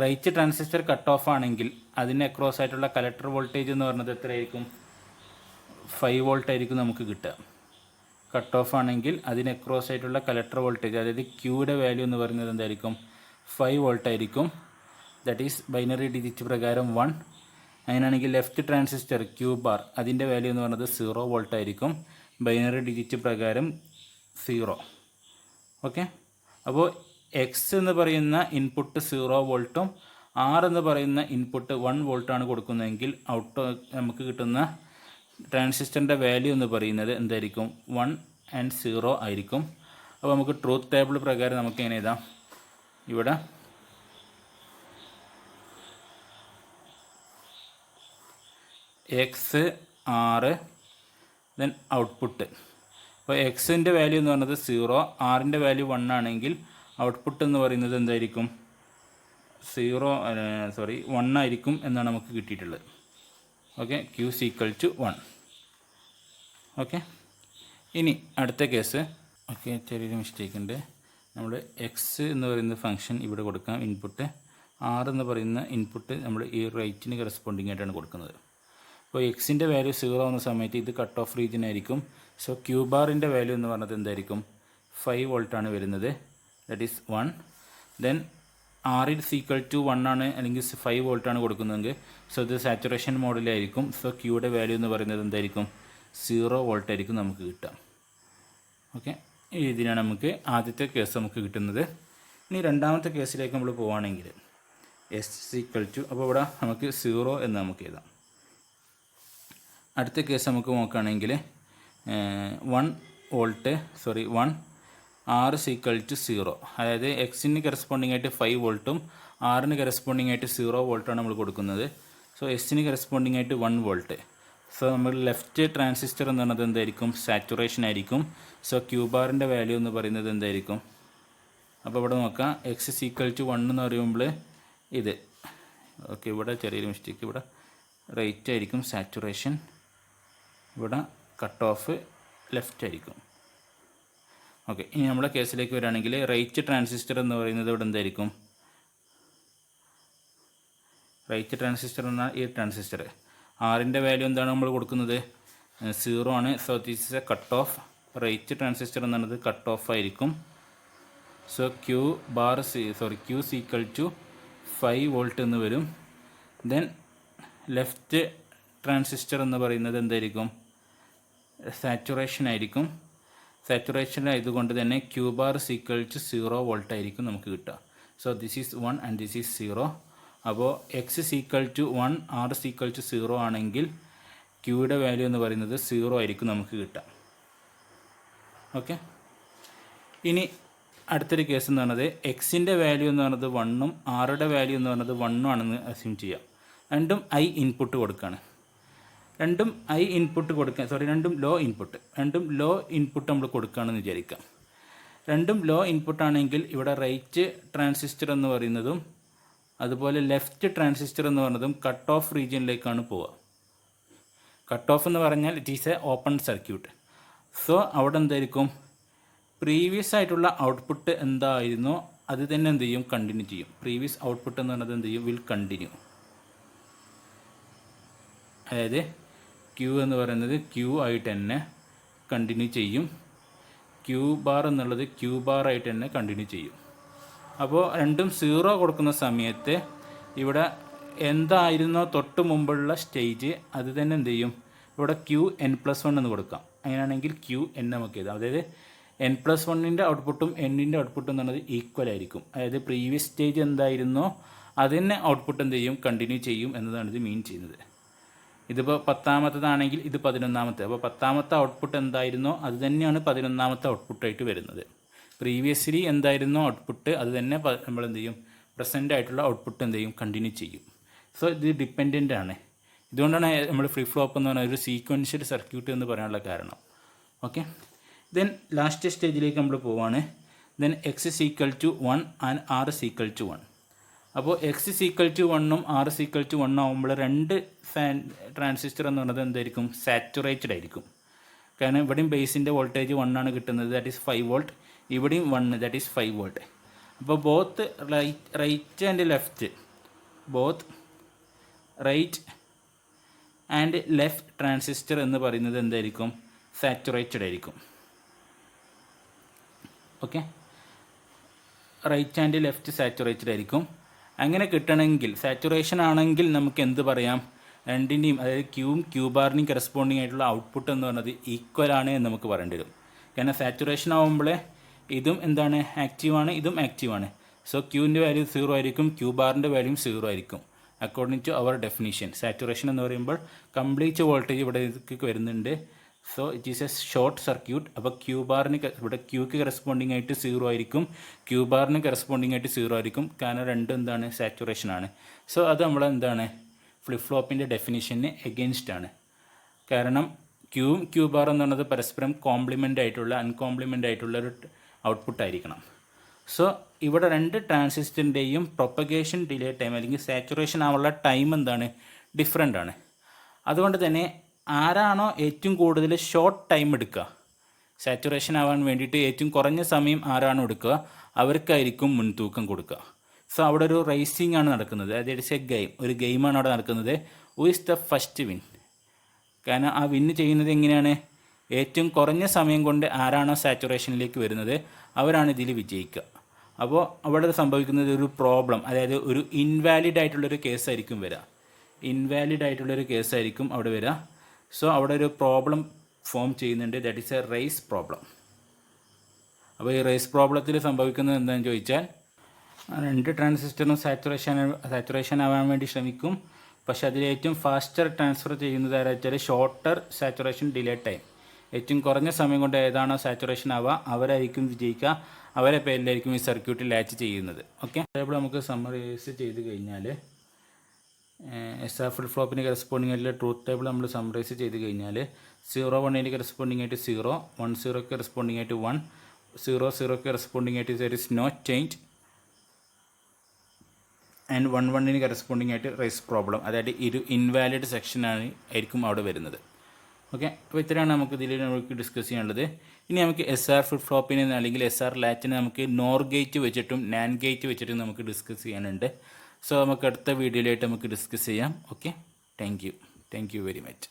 റൈറ്റ് ട്രാൻസിസ്റ്റർ കട്ട് ഓഫ് ആണെങ്കിൽ അതിന് അക്രോസ് ആയിട്ടുള്ള കലക്ടർ വോൾട്ടേജ് എന്ന് പറയുന്നത് എത്രയായിരിക്കും? 5 വോൾട്ട് ആയിരിക്കും നമുക്ക് കിട്ടുക. കട്ട് ഓഫ് ആണെങ്കിൽ അതിന് അക്രോസ് ആയിട്ടുള്ള കലക്ടർ വോൾട്ടേജ്, അതായത് ക്യൂയുടെ വാല്യൂ എന്ന് പറയുന്നത് എന്തായിരിക്കും? 5 വോൾട്ട് ആയിരിക്കും. ദാറ്റ് ഈസ് ബൈനറി ഡിജിറ്റ് പ്രകാരം 1. അങ്ങനെയാണെങ്കിൽ ലെഫ്റ്റ് ട്രാൻസിസ്റ്റർ ക്യൂ ബാർ അതിൻ്റെ വാല്യൂ എന്ന് പറയുന്നത് 0 വോൾട്ട് ആയിരിക്കും, ബൈനറി ഡിജിറ്റ് പ്രകാരം 0. ഓക്കെ, അപ്പോൾ X എന്ന് പറയുന്ന ഇൻപുട്ട് 0 വോൾട്ടും R എന്ന് പറയുന്ന ഇൻപുട്ട് 1 വോൾട്ടാണ് കൊടുക്കുന്നതെങ്കിൽ നമുക്ക് കിട്ടുന്ന ട്രാൻസിസ്റ്ററിൻ്റെ വാല്യൂ എന്ന് പറയുന്നത് എന്തായിരിക്കും? 1 ആൻഡ് 0 ആയിരിക്കും. അപ്പോൾ നമുക്ക് ട്രൂത്ത് ടേബിൾ പ്രകാരം നമുക്ക് എങ്ങനെ എഴുതാം? ഇവിടെ എക്സ് 6 ദെൻ ഔട്ട്പുട്ട്. അപ്പോൾ എക്സിൻ്റെ വാല്യൂ എന്ന് പറയുന്നത് 0, ആറിൻ്റെ വാല്യൂ 1 ആണെങ്കിൽ ഔട്ട്പുട്ട് എന്ന് പറയുന്നത് എന്തായിരിക്കും? 1 ആയിരിക്കും എന്നാണ് നമുക്ക് കിട്ടിയിട്ടുള്ളത്. Okay, q equal to 1. Okay, ഇനി അടുത്ത കേസ്. ഓക്കെ, ചെറിയൊരു മിസ്റ്റേക്ക് ഉണ്ട്. നമ്മൾ എക്സ് എന്ന് പറയുന്ന ഫംഗ്ഷൻ ഇവിടെ കൊടുക്കാം ഇൻപുട്ട്. 6 എന്ന് പറയുന്ന ഇൻപുട്ട് നമ്മൾ ഈ റൈറ്റിന് കറസ്പോണ്ടിങ് ആയിട്ടാണ് കൊടുക്കുന്നത്. അപ്പോൾ എക്സിൻ്റെ വാല്യൂ 0 ആവുന്ന സമയത്ത് ഇത് കട്ട് ഓഫ് റീജിയൻ ആയിരിക്കും. സോ ക്യൂ ബാറിൻ്റെ വാല്യൂ എന്ന് പറഞ്ഞത് എന്തായിരിക്കും? 5 വോൾട്ടാണ് വരുന്നത്. That is 1. Then R is equal to 1 ആണ് അല്ലെങ്കിൽ 5 വോൾട്ടാണ് കൊടുക്കുന്നതെങ്കിൽ സോ ഇത് സാച്ചുറേഷൻ മോഡിലായിരിക്കും. സോ ക്യൂയുടെ വാല്യൂ എന്ന് പറയുന്നത് എന്തായിരിക്കും? 0 വോൾട്ട് ആയിരിക്കും നമുക്ക് കിട്ടുക. ഓക്കെ, ഈ രീതിയിലാണ് നമുക്ക് ആദ്യത്തെ കേസ് നമുക്ക് കിട്ടുന്നത്. ഇനി രണ്ടാമത്തെ കേസിലേക്ക് നമ്മൾ പോവുകയാണെങ്കിൽ എസ് ഈക്വൽ ടു, അപ്പോൾ ഇവിടെ നമുക്ക് 0 എന്ന് നമുക്ക് എഴുതാം. അടുത്ത കേസ് നമുക്ക് നോക്കുകയാണെങ്കിൽ 1 R ഈക്വൽ ടു 0, അതായത് എക്സിന് കറസ്പോണ്ടിങ് ആയിട്ട് 5 വോൾട്ടും ആറിന് കറസ്പോണ്ടിങ് ആയിട്ട് 0 വോൾട്ടാണ് നമ്മൾ കൊടുക്കുന്നത്. സോ എസിന് കറസ്പോണ്ടിങ് ആയിട്ട് 1 വോൾട്ട്. സോ നമ്മൾ ലെഫ്റ്റ് ട്രാൻസിസ്റ്റർ എന്ന് പറയുന്നത് എന്തായിരിക്കും? സാച്ചുറേഷൻ ആയിരിക്കും. സോ ക്യൂ ബാറിൻ്റെ വാല്യൂ എന്ന് പറയുന്നത് എന്തായിരിക്കും? അപ്പോൾ ഇവിടെ നോക്കാം, എക്സ് ഈക്വൽ ടു 1 എന്ന് പറയുമ്പോൾ ഇത്. ഓക്കെ, ഇവിടെ ചെറിയൊരു മിസ്റ്റേക്ക്, ഇവിടെ റൈറ്റ് ആയിരിക്കും സാച്ചുറേഷൻ, ഇവിടെ കട്ട് ഓഫ് ലെഫ്റ്റ് ആയിരിക്കും. ഓക്കെ, ഇനി നമ്മുടെ കേസിലേക്ക് വരികയാണെങ്കിൽ റൈറ്റ് ട്രാൻസിസ്റ്റർ എന്ന് പറയുന്നത് ഇവിടെ എന്തായിരിക്കും? റൈറ്റ് ട്രാൻസിസ്റ്റർ എന്നാൽ ഈ ട്രാൻസിസ്റ്റർ. ആറിൻ്റെ വാല്യൂ എന്താണ് നമ്മൾ കൊടുക്കുന്നത്? 0 ആണ്. So this is a cut off. Right transistor എന്നുള്ളത് കട്ട് ഓഫ് ആയിരിക്കും. So q equal to 5 volt എന്ന് വരും. ദെൻ ലെഫ്റ്റ് ട്രാൻസിസ്റ്റർ എന്ന് പറയുന്നത് എന്തായിരിക്കും? സാച്ചുറേഷൻ ആയിരിക്കും. സാച്ചുറേഷൻ ആയതുകൊണ്ട് തന്നെ q bar equal to 0 volt ആയിരിക്കും നമുക്ക് കിട്ടുക. So this is 1 and this is 0. അപ്പോൾ X equal to 1, r equal to 0 ആണെങ്കിൽ ക്യൂയുടെ വാല്യൂ എന്ന് പറയുന്നത് 0 ആയിരിക്കും നമുക്ക് കിട്ടുക. ഓക്കെ, ഇനി അടുത്തൊരു കേസ് എന്ന് പറയുന്നത് എക്സിൻ്റെ വാല്യൂ എന്ന് പറയുന്നത് 1ഉം ആറുടെ വാല്യൂ എന്ന് പറയുന്നത് 1ഉം ആണെന്ന് അസ്യൂം ചെയ്യാം. രണ്ടും ഇൻപുട്ട് കൊടുക്കുകയാണ്. രണ്ടും ലോ ഇൻപുട്ട് നമ്മൾ കൊടുക്കുകയാണെന്ന് വിചാരിക്കാം. രണ്ടും ലോ ഇൻപുട്ടാണെങ്കിൽ ഇവിടെ റൈറ്റ് ട്രാൻസിസ്റ്റർ എന്ന് പറയുന്നതും അതുപോലെ ലെഫ്റ്റ് ട്രാൻസിസ്റ്റർ എന്ന് പറയുന്നതും കട്ട് ഓഫ് റീജിയനിലേക്കാണ് പോവുക. കട്ട് ഓഫ് എന്ന് പറഞ്ഞാൽ it is A open circuit. So അവിടെ എന്തായിരിക്കും? പ്രീവിയസ് ആയിട്ടുള്ള ഔട്ട്പുട്ട് എന്തായിരുന്നോ അത് തന്നെ എന്ത് ചെയ്യും? കണ്ടിന്യൂ ചെയ്യും. പ്രീവിയസ് ഔട്ട്പുട്ട് എന്ന് പറയുന്നത് എന്ത് ചെയ്യും? Will continue. അതായത് ക്യൂ എന്ന് പറയുന്നത് ക്യൂ ആയിട്ട് തന്നെ കണ്ടിന്യൂ ചെയ്യും. ക്യൂ ബാർ എന്നുള്ളത് ക്യൂ ബാർ ആയിട്ട് തന്നെ കണ്ടിന്യൂ ചെയ്യും. അപ്പോൾ രണ്ടും 0 കൊടുക്കുന്ന സമയത്ത് ഇവിടെ എന്തായിരുന്നോ തൊട്ട് മുമ്പുള്ള സ്റ്റേജ് അത് തന്നെ എന്ത് ചെയ്യും? ഇവിടെ Qn+1 എന്ന് കൊടുക്കാം. അങ്ങനെയാണെങ്കിൽ Qn നമുക്ക് എഴുതാം. അതായത് n+1ൻ്റെ ഔട്ട്പുട്ടും എന്നിൻ്റെ ഔട്ട്പുട്ടും എന്ന് പറയുന്നത് ഈക്വൽ ആയിരിക്കും. അതായത് പ്രീവിയസ് സ്റ്റേജ് എന്തായിരുന്നോ അത് തന്നെ ഔട്ട്പുട്ട് എന്ത് ചെയ്യും? കണ്ടിന്യൂ ചെയ്യും എന്നതാണ് ഇത് മീൻ ചെയ്യുന്നത്. ഇതിപ്പോൾ 10ാമത്തേതാണെങ്കിൽ ഇത് 11ാമത്തെ. അപ്പോൾ 10ാമത്തെ ഔട്ട്പുട്ട് എന്തായിരുന്നോ അത് തന്നെയാണ് 11ാമത്തെ ഔട്ട്പുട്ടായിട്ട് വരുന്നത്. പ്രീവിയസ്ലി എന്തായിരുന്നോ ഔട്ട്പുട്ട് അത് തന്നെ നമ്മൾ എന്ത് ചെയ്യും? പ്രസൻ്റ് ആയിട്ടുള്ള ഔട്ട്പുട്ട് എന്ത് ചെയ്യും? കണ്ടിന്യൂ ചെയ്യും. സോ ഇത് ഡിപ്പെൻഡൻ്റ് ആണ്. ഇതുകൊണ്ടാണ് നമ്മൾ ഫ്ലിപ്പ് ഫ്ലോപ്പ് എന്ന് പറഞ്ഞാൽ ഒരു സീക്വൻഷ്യൽ സർക്യൂട്ട് എന്ന് പറയാനുള്ള കാരണം. ഓക്കെ, ദെൻ ലാസ്റ്റ് സ്റ്റേജിലേക്ക് നമ്മൾ പോവുകയാണ്. Then X equal to 1 and R equal to 1. അപ്പോൾ എക്സ് ഈക്വൽ ടു 1ഉം ആർ ഈക്വൽ ടു 1 ആകുമ്പോൾ രണ്ട് ട്രാൻസിസ്റ്റർ എന്ന് പറയുന്നത് എന്തായിരിക്കും? സാച്ചുറേറ്റഡ് ആയിരിക്കും. കാരണം ഇവിടെയും ബേസിൻ്റെ വോൾട്ടേജ് 1 ആണ് കിട്ടുന്നത്, ദാറ്റ് ഈസ് 5 വോൾട്ട്. ഇവിടെയും 1, ദാറ്റ് ഈസ് 5 വോൾട്ട്. അപ്പോൾ both right and left transistor എന്ന് പറയുന്നത് എന്തായിരിക്കും? സാച്ചുറേറ്റഡ് ആയിരിക്കും. Okay, right and left saturated ആയിരിക്കും. അങ്ങനെ കിട്ടണമെങ്കിൽ സാച്ചുറേഷൻ ആണെങ്കിൽ നമുക്ക് എന്ത് പറയാം? രണ്ടിൻ്റെയും അതായത് ക്യൂ ബാറിൻ്റെയും കറസ്പോണ്ടിങ് ആയിട്ടുള്ള ഔട്ട്പുട്ട് എന്ന് പറയുന്നത് ഈക്വൽ ആണ് എന്ന് നമുക്ക് പറയേണ്ടി വരും. കാരണം സാച്ചുറേഷൻ ആകുമ്പോൾ ഇതും എന്താണ്? ആക്റ്റീവാണ്, ഇതും ആക്റ്റീവാണ്. സോ ക്യൂവിൻ്റെ വാല്യൂ 0 ആയിരിക്കും, ക്യൂ ബാറിൻ്റെ വാല്യൂ 0 ആയിരിക്കും according to our definition. Saturation എന്ന് പറയുമ്പോൾ കംപ്ലീറ്റ് വോൾട്ടേജ് ഇവിടെ വരുന്നുണ്ട്. So it is a short circuit. അപ്പോൾ ക്യൂ ബാറിന് ഇവിടെ ക്യൂക്ക് കറസ്പോണ്ടിങ് ആയിട്ട് 0 ആയിരിക്കും, ക്യൂ ബാറിന് കറസ്പോണ്ടിങ് ആയിട്ട് 0 ആയിരിക്കും, കാരണം രണ്ടും എന്താണ്, സാച്ചുറേഷൻ ആണ്. സോ അത് നമ്മളെന്താണ്, ഫ്ലിപ്പ് ഫ്ലോപ്പിൻ്റെ ഡെഫിനിഷന് എഗെയിൻസ്റ്റ് ആണ്. കാരണം ക്യൂവും ക്യൂ ബാർ എന്ന് പറയുന്നത് പരസ്പരം കോംപ്ലിമെൻ്റ് ആയിട്ടുള്ള അൺകോംപ്ലിമെൻ്റ് ആയിട്ടുള്ള ഒരു ഔട്ട്പുട്ട് ആയിരിക്കണം. സോ ഇവിടെ രണ്ട് ട്രാൻസിസ്റ്ററിൻ്റെയും പ്രൊപ്പഗേഷൻ ഡിലേ ടൈം അല്ലെങ്കിൽ സാച്ചുറേഷൻ ആവാനുള്ള ടൈം എന്താണ്, ഡിഫറെൻ്റ് ആണ്. അതുകൊണ്ട് തന്നെ ആരാണോ ഏറ്റവും കൂടുതൽ ഷോർട്ട് ടൈം എടുക്കുക, സാച്ചുറേഷൻ ആവാൻ വേണ്ടിയിട്ട് ഏറ്റവും കുറഞ്ഞ സമയം ആരാണോ എടുക്കുക അവർക്കായിരിക്കും മുൻതൂക്കം കൊടുക്കുക. സോ അവിടെ ഒരു റേസിംഗ് ആണ് നടക്കുന്നത്, അതായത് ഇറ്റ്സ് എ ഗെയിം, ഒരു ഗെയിമാണ് അവിടെ നടക്കുന്നത്. Who is the first win? കാരണം ആ വിന്ന് ചെയ്യുന്നത് എങ്ങനെയാണ്, ഏറ്റവും കുറഞ്ഞ സമയം കൊണ്ട് ആരാണോ സാച്ചുറേഷനിലേക്ക് വരുന്നത് അവരാണ് ഇതിൽ വിജയിക്കുക. അപ്പോൾ അവിടെ സംഭവിക്കുന്നത് ഒരു പ്രോബ്ലം, അതായത് ഒരു ഇൻവാലിഡ് ആയിട്ടുള്ളൊരു കേസായിരിക്കും വരിക, ഇൻവാലിഡ് ആയിട്ടുള്ളൊരു കേസായിരിക്കും അവിടെ വരിക. സോ അവിടെ ഒരു പ്രോബ്ലം ഫോം ചെയ്യുന്നുണ്ട്, that is a race problem. അപ്പോൾ ഈ റേസ് പ്രോബ്ലത്തിൽ സംഭവിക്കുന്നത് എന്താണെന്ന് ചോദിച്ചാൽ, രണ്ട് ട്രാൻസിസ്റ്ററും സാച്ചുറേഷൻ ആവാൻ വേണ്ടി ശ്രമിക്കും, പക്ഷെ അതിൽ ഏറ്റവും ഫാസ്റ്റർ ട്രാൻസ്ഫർ ചെയ്യുന്നത് ആരാ വെച്ചാൽ ഷോർട്ടർ സാച്ചുറേഷൻ ഡിലേ ടൈം. ഏറ്റവും കുറഞ്ഞ സമയം കൊണ്ട് ഏതാണോ സാച്ചുറേഷൻ ആവുക അവരായിരിക്കും വിജയിക്കുക, അവരെ പേരിലായിരിക്കും ഈ സർക്യൂട്ടിൽ ലാച്ച് ചെയ്യുന്നത്. ഓക്കെ, അതേപോലെ നമുക്ക് സമ്മറൈസ് ചെയ്ത് കഴിഞ്ഞാൽ SR ഫ്ലിപ്പ് ഫ്ലോപ്പിന് കറസ്പോണ്ടിങ് ആയിട്ടുള്ള ട്രൂത്ത് ടേബിൾ നമ്മൾ സമ്മറൈസ് ചെയ്ത് കഴിഞ്ഞാൽ 0 1 കറസ്പോണ്ടിങ് ആയിട്ട് 0, 1 0 കറസ്പോണ്ടിങ് ആയിട്ട് 1, 0 0 കറസ്പോണ്ടിങ് ആയിട്ട് there is no change, and 1 1 corresponding ആയിട്ട് റേസ് പ്രോബ്ലം, അതായത് ഒരു ഇൻവാലിഡ് സെക്ഷനാണ് ആയിരിക്കും അവിടെ വരുന്നത്. ഓക്കെ, അപ്പോൾ ഇത്രയാണ് നമുക്ക് ഇതിൽ നമുക്ക് ഡിസ്കസ് ചെയ്യാനുള്ളത്. ഇനി നമുക്ക് SR ഫ്ലിപ്പ് ഫ്ലോപ്പിനെ അല്ലെങ്കിൽ SR ലാച്ചിനെ നമുക്ക് NOR ഗേറ്റ് വെച്ചിട്ടും NAND ഗേറ്റ് വെച്ചിട്ടും നമുക്ക് ഡിസ്കസ് ചെയ്യാനുണ്ട്. സോ നമുക്ക് അടുത്ത വീഡിയോയിലായിട്ട് നമുക്ക് ഡിസ്കസ് ചെയ്യാം. Okay, thank you very much.